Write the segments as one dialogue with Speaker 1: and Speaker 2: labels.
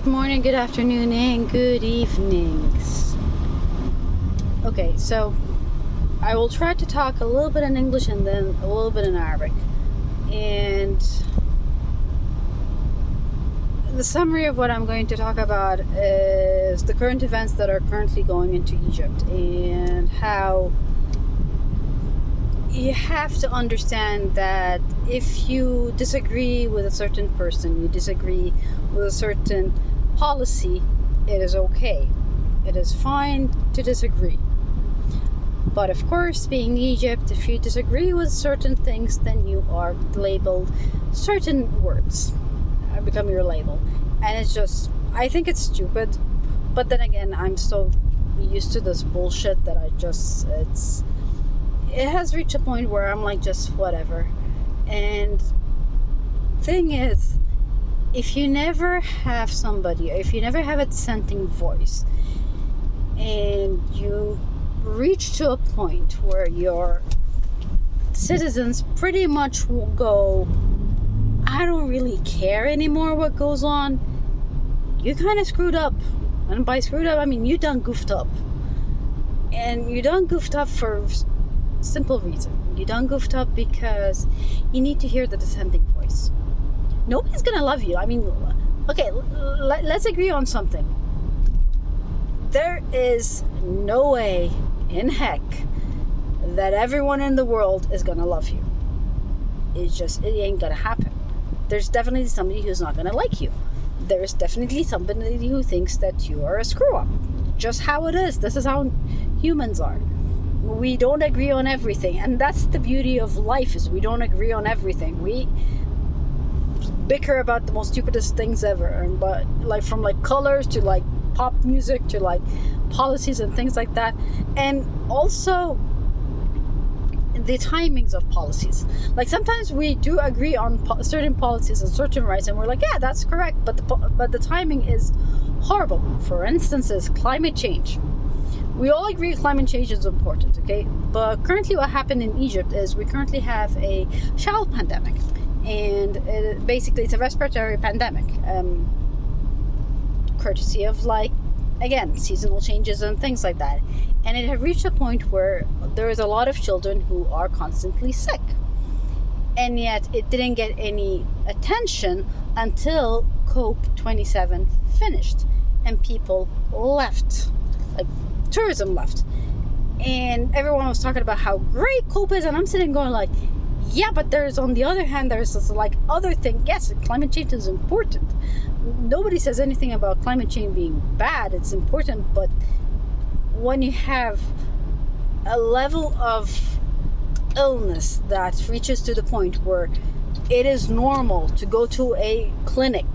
Speaker 1: Good morning, good afternoon, and good evenings. Okay, so I will try to talk a little bit in English and then a little bit in Arabic. And the summary of what I'm going to talk about is the current events that are currently going into Egypt and how you have to understand that if you disagree with a certain person, you disagree with a certain policy, it is okay. It is fine to disagree. But of course, being Egypt, if you disagree with certain things, then you are labeled certain words become your label. And it's just, I think it's stupid. But then again, I'm so used to this bullshit that it has reached a point where I'm like, just whatever. And thing is, if you never have a dissenting voice, and you reach to a point where your citizens pretty much will go, I don't really care anymore what goes on, you kind of screwed up. And by screwed up, I mean you done goofed up. And you done goofed up for simple reason. You done goofed up because you need to hear the dissenting voice. Nobody's gonna love you. I mean, okay, let's agree on something. There is no way in heck that everyone in the world is gonna love you. It ain't gonna happen. There's definitely somebody who's not gonna like you. There's definitely somebody who thinks that you are a screw up. Just how it is. This is how humans are. We don't agree on everything, and that's the beauty of life, is we don't agree on everything. We bicker about the most stupidest things ever, but like from like colors to like pop music to like policies and things like that. And also the timings of policies. Like sometimes we do agree on certain policies and certain rights, and we're like, yeah, that's correct, but the timing is horrible. For instance, is climate change. We all agree climate change is important, okay? But currently what happened in Egypt is we currently have a child pandemic. And basically it's a respiratory pandemic. Courtesy of, like, again, seasonal changes and things like that. And it had reached a point where there is a lot of children who are constantly sick. And yet it didn't get any attention until COP27 finished. And people left. Like, tourism left, and everyone was talking about how great COP is, and I'm sitting going like, yeah, but there's, on the other hand, there's this like other thing. Yes, climate change is important. Nobody says anything about climate change being bad. It's important, but when you have a level of illness that reaches to the point where it is normal to go to a clinic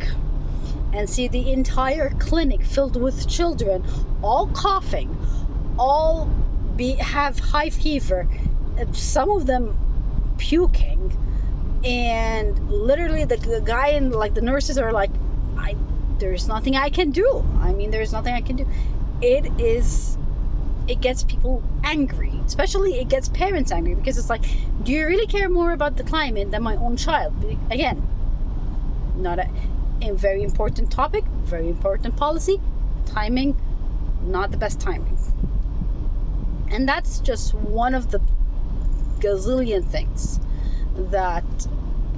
Speaker 1: and see the entire clinic filled with children, all coughing, all have high fever, some of them puking, and literally the guy and like the nurses are like, there's nothing I can do. I mean, there's nothing I can do. It gets people angry, especially it gets parents angry, because it's like, do you really care more about the climate than my own child? Again, not a very important topic, very important policy, timing, not the best timing. And that's just one of the gazillion things that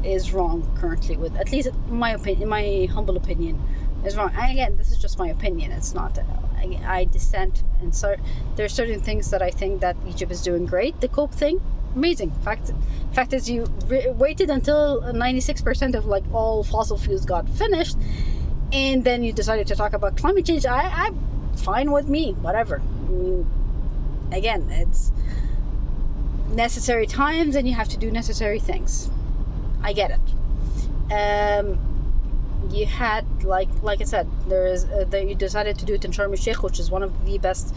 Speaker 1: is wrong currently, with, at least in my humble opinion, is wrong. And again, this is just my opinion. It's not, I dissent, and so there's certain things that I think that Egypt is doing great. The COP thing, amazing. Fact is, you waited until 96% of like all fossil fuels got finished, and then you decided to talk about climate change. I'm fine with me, whatever. I mean, again, it's necessary times, and you have to do necessary things. I get it. You had like I said, you decided to do it in Sharm el-Sheikh, which is one of the best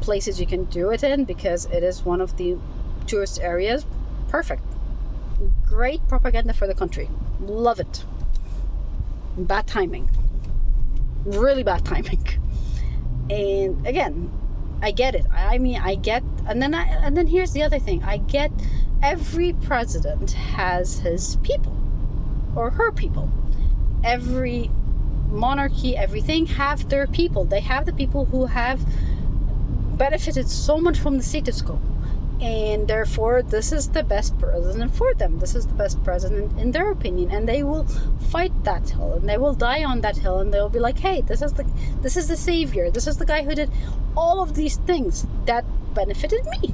Speaker 1: places you can do it in, because it is one of the tourist areas. Perfect. Great propaganda for the country. Love it. Bad timing. Really bad timing. And again, I get it. I mean, I get, and then here's the other thing. I get every president has his people or her people. Every monarchy, everything, have their people. They have the people who have benefited so much from the status quo, and therefore this is the best president for them. This is the best president in their opinion, and they will fight that hill, and they will die on that hill, and they'll be like, hey, this is the savior, this is the guy who did all of these things that benefited me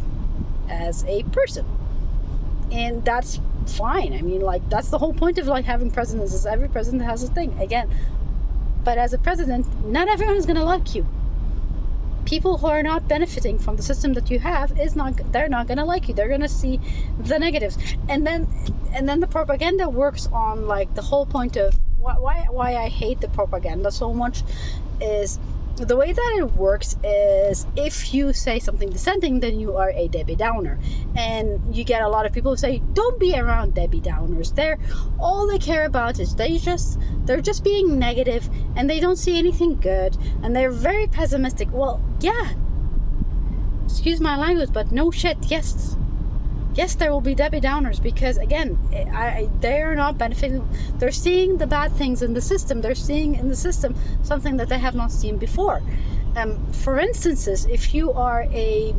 Speaker 1: as a person. And that's fine. I mean, like, that's the whole point of like having presidents, is every president has a thing again. But as a president, not everyone is going to like you. People who are not benefiting from the system that you have, they're not going to like you. They're going to see the negatives. And then the propaganda works on like the whole point of why I hate the propaganda so much is the way that it works is if you say something dissenting, then you are a Debbie Downer. And you get a lot of people who say, don't be around Debbie Downers. All they care about is they're just being negative, and they don't see anything good, and they're very pessimistic. Well, yeah. Excuse my language, but no shit, yes. Yes, there will be Debbie Downers, because again, they are not benefiting. They're seeing the bad things in the system. They're seeing in the system something that they have not seen before. For instances, if you are a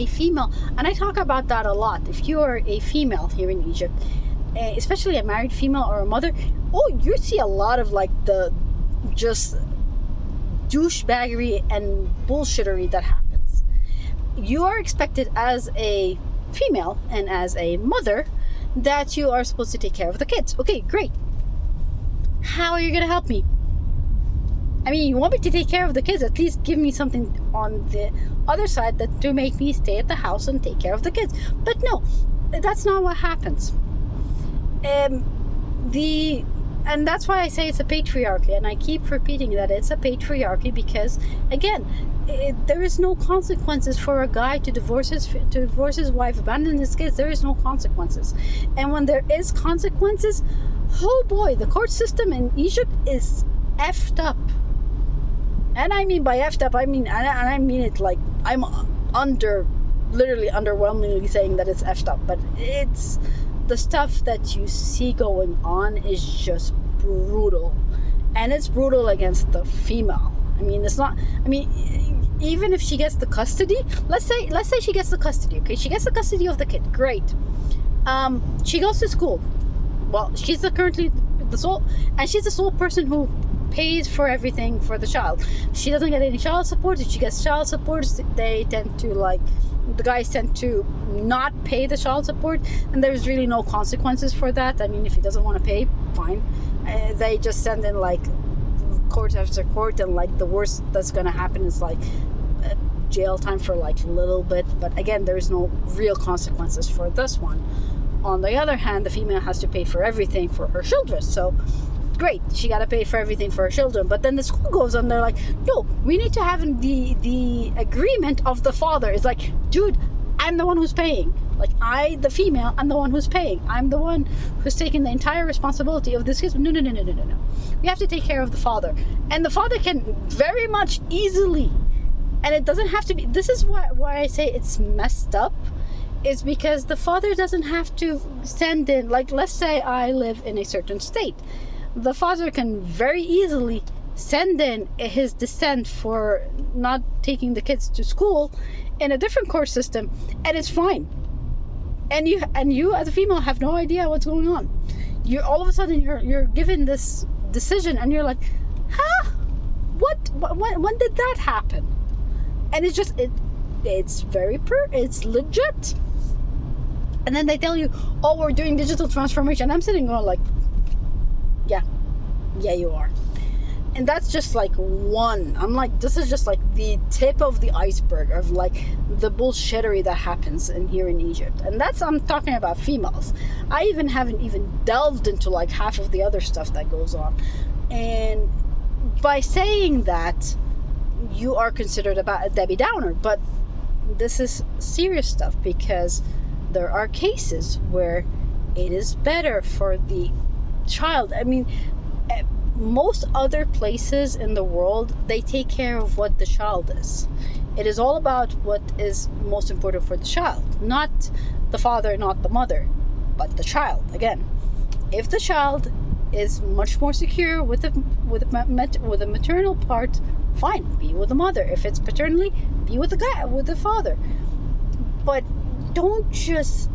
Speaker 1: female, and I talk about that a lot, if you are a female here in Egypt, especially a married female or a mother, you see a lot of like the just douchebaggery and bullshittery that happens. You are expected as a female and as a mother that you are supposed to take care of the kids. Okay, great. How are you going to help me? I mean, you want me to take care of the kids, at least give me something on the other side that to make me stay at the house and take care of the kids. But no, that's not what happens. And that's why I say it's a patriarchy, and I keep repeating that it's a patriarchy because, again, there is no consequences for a guy to divorce his wife, abandon his kids. There is no consequences, and when there is consequences, oh boy, the court system in Egypt is effed up. And I mean by effed up, I mean it like I'm literally underwhelmingly saying that it's effed up, but it's. The stuff that you see going on is just brutal, and it's brutal against the female. I mean, it's not. I mean, even if she gets the custody, let's say she gets the custody. Okay, she gets the custody of the kid. Great. She goes to school. Well, she's currently the sole, and she's the sole person who pays for everything for the child. She doesn't get any child support. If she gets child support, they tend to the guys tend to not pay the child support, and there's really no consequences for that. I mean, if he doesn't want to pay, fine. They just send in court after court, and the worst that's gonna happen is jail time for a little bit. But again, there's no real consequences for this one. On the other hand, the female has to pay for everything for her children, so great, she got to pay for everything for her children. But then the school goes on, they're like, no, we need to have the agreement of the father. It's like, dude, I'm the one who's paying. The female, I'm the one who's paying. I'm the one who's taking the entire responsibility of this case. No. We have to take care of the father. And the father can very much easily, and it doesn't have to be, this is why I say it's messed up, is because the father doesn't have to send in, let's say I live in a certain state. The father can very easily send in his dissent for not taking the kids to school in a different court system, and it's fine. And you as a female have no idea what's going on. You're all of a sudden you're given this decision, and you're like, huh? When did that happen? And it's just it's legit. And then they tell you, oh, we're doing digital transformation. I'm sitting going yeah, you are. And that's just one. I'm this is just the tip of the iceberg of the bullshittery that happens here in Egypt. And I'm talking about females. I haven't even delved into half of the other stuff that goes on. And by saying that, you are considered a Debbie Downer. But this is serious stuff, because there are cases where it is better for the child. I mean, most other places in the world, they take care of what the child is. It is all about what is most important for the child, not the father, not the mother, but the child. Again, if the child is much more secure with the maternal part, fine, be with the mother. If it's paternally, be with the father. But don't just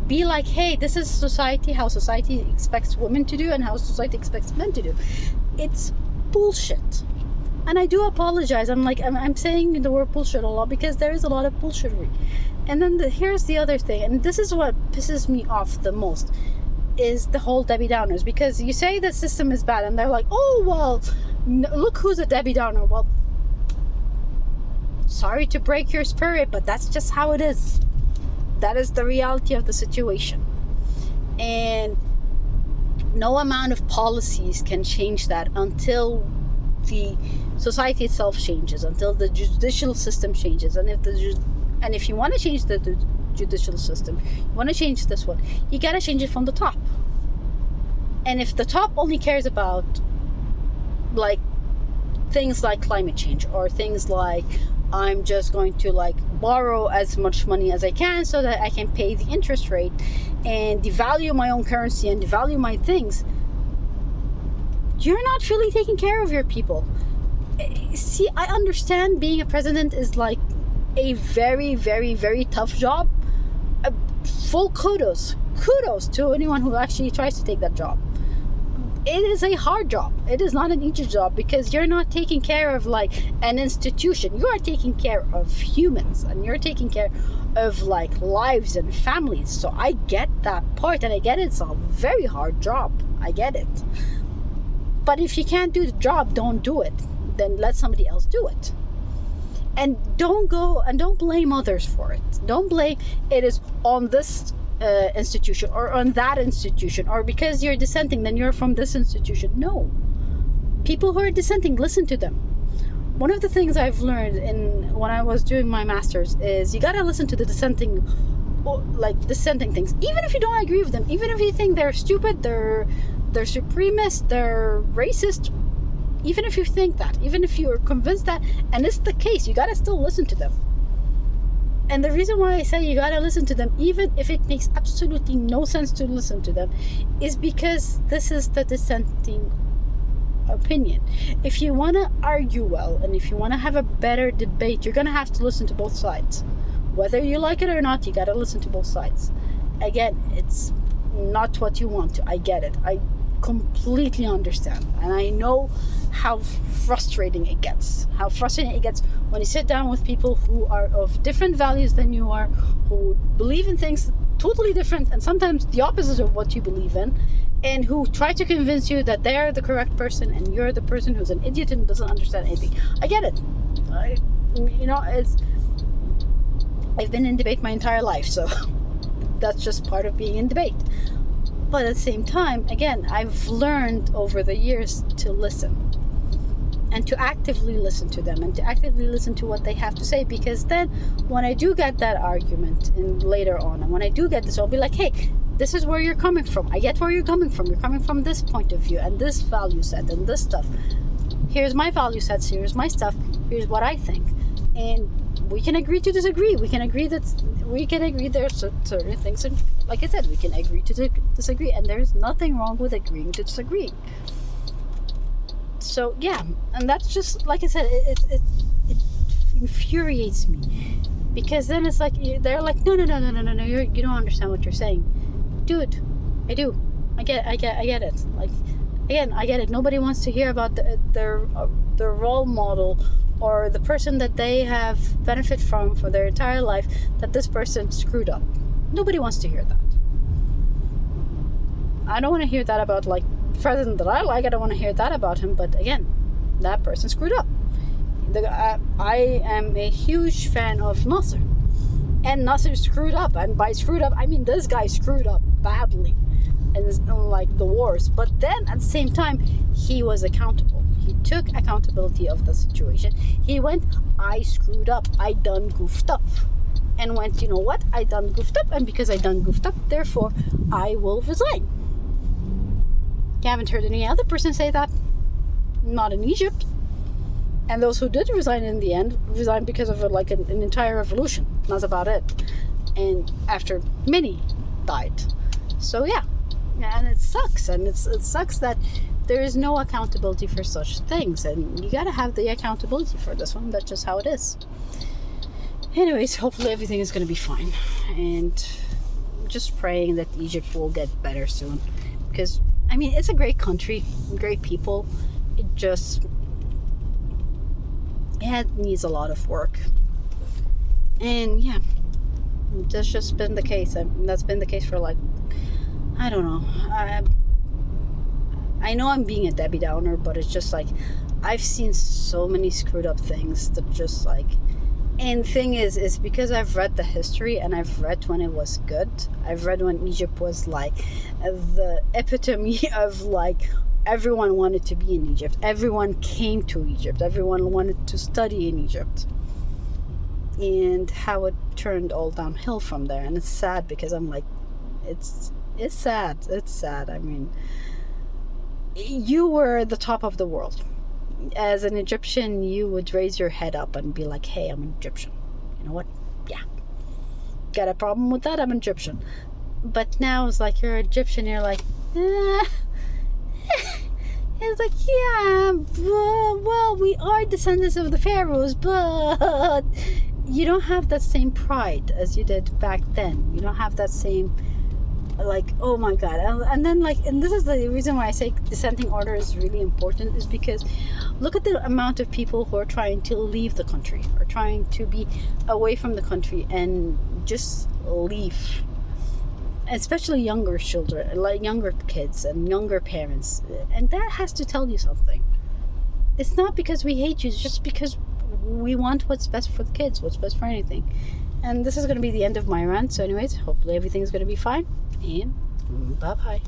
Speaker 1: be like, hey, this is society, how society expects women to do and how society expects men to do. It's bullshit. And I do apologize. I'm saying the word bullshit a lot because there is a lot of bullshittery. And then here's the other thing, and this is what pisses me off the most, is the whole Debbie Downers. Because you say the system is bad, and they're like, oh, well, look who's a Debbie Downer. Well, sorry to break your spirit, but that's just how it is. That is the reality of the situation. And no amount of policies can change that until the society itself changes, until the judicial system changes. And if you want to change the judicial system, you want to change this one, you got to change it from the top. And if the top only cares about like things like climate change, or things like, I'm just going to like borrow as much money as I can so that I can pay the interest rate and devalue my own currency and devalue my things, you're not really taking care of your people. See, I understand being a president is like a very, very, very tough job. Full kudos to anyone who actually tries to take that job. It is a hard job. It is not an easy job, because you're not taking care of like an institution. You are taking care of humans, and you're taking care of like lives and families. So I get that part, and I get it's a very hard job. I get it. But if you can't do the job, don't do it. Then let somebody else do it. And don't blame others for it. Don't blame it is on this institution or on that institution, or because you're dissenting then you're from this institution. No, people who are dissenting, listen to them. One of the things I've learned when I was doing my master's is you gotta listen to the dissenting things, even if you don't agree with them, even if you think they're stupid, they're supremacist, they're racist. Even if you think that, even if you're convinced that, and it's the case, you gotta still listen to them. And the reason why I say you gotta listen to them, even if it makes absolutely no sense to listen to them, is because this is the dissenting opinion. If you want to argue well, and if you want to have a better debate, you're gonna have to listen to both sides. Whether you like it or not, you gotta listen to both sides. Again, it's not what you want to. I get it. I completely understand, and I know how frustrating it gets when you sit down with people who are of different values than you are, who believe in things totally different and sometimes the opposite of what you believe in, and who try to convince you that they're the correct person and you're the person who's an idiot and doesn't understand anything. I get it. I've been in debate my entire life, so that's just part of being in debate. But at the same time, again, I've learned over the years to listen, and to actively listen to them, and to actively listen to what they have to say, because then when I do get that argument and later on, and when I do get this, I'll be like, hey, this is where you're coming from. I get where you're coming from. You're coming from this point of view and this value set and this stuff. Here's my value sets. Here's my stuff. Here's what I think. And we can agree to disagree. We can agree there's certain things, and like I said, we can agree to disagree, and there's nothing wrong with agreeing to disagree. So yeah, and that's just, like I said, it infuriates me, because then it's like they're like, no, you don't understand what you're saying. Dude, I do. I get it. Like, again, I get it. Nobody wants to hear about their role model, or the person that they have benefit from for their entire life, that this person screwed up. Nobody wants to hear that. I don't want to hear that about like the president that I like. I don't want to hear that about him. But again, that person screwed up. I am a huge fan of Nasser, and Nasser screwed up. And by screwed up, I mean this guy screwed up badly, and like the wars. But then at the same time, he was accountable. He took accountability of the situation. He went, I screwed up. I done goofed up. And went, you know what? I done goofed up. And because I done goofed up, therefore, I will resign. You haven't heard any other person say that. Not in Egypt. And those who did resign in the end, resigned because of an entire revolution. That's about it. And after many died. So yeah. And it sucks, and it sucks that there is no accountability for such things, and you gotta have the accountability for this one. That's just how it is. Anyways, hopefully everything is gonna be fine, and just praying that Egypt will get better soon, because I mean, it's a great country, great people. It needs a lot of work, and yeah, that's just been the case. That's been the case for like, I don't know. I know I'm being a Debbie Downer, but it's just like I've seen so many screwed up things that just like. And thing is because I've read the history, and I've read when it was good. I've read when Egypt was like the epitome of like everyone wanted to be in Egypt. Everyone came to Egypt. Everyone wanted to study in Egypt. And how it turned all downhill from there. And it's sad because I'm like, it's sad. It's sad. I mean, you were the top of the world. As an Egyptian, you would raise your head up and be like, hey, I'm an Egyptian. You know what? Yeah. Got a problem with that? I'm an Egyptian. But now it's like you're Egyptian, you're like, it's like, yeah, well, we are descendants of the pharaohs, but you don't have that same pride as you did back then. You don't have that same, like, oh my god. And then like, and this is the reason why I say dissenting order is really important, is because look at the amount of people who are trying to leave the country, or trying to be away from the country and just leave, especially younger children, like younger kids and younger parents. And that has to tell you something. It's not because we hate you, it's just because we want what's best for the kids, what's best for anything. And this is going to be the end of my rant. So anyways, hopefully everything's going to be fine, and bye bye.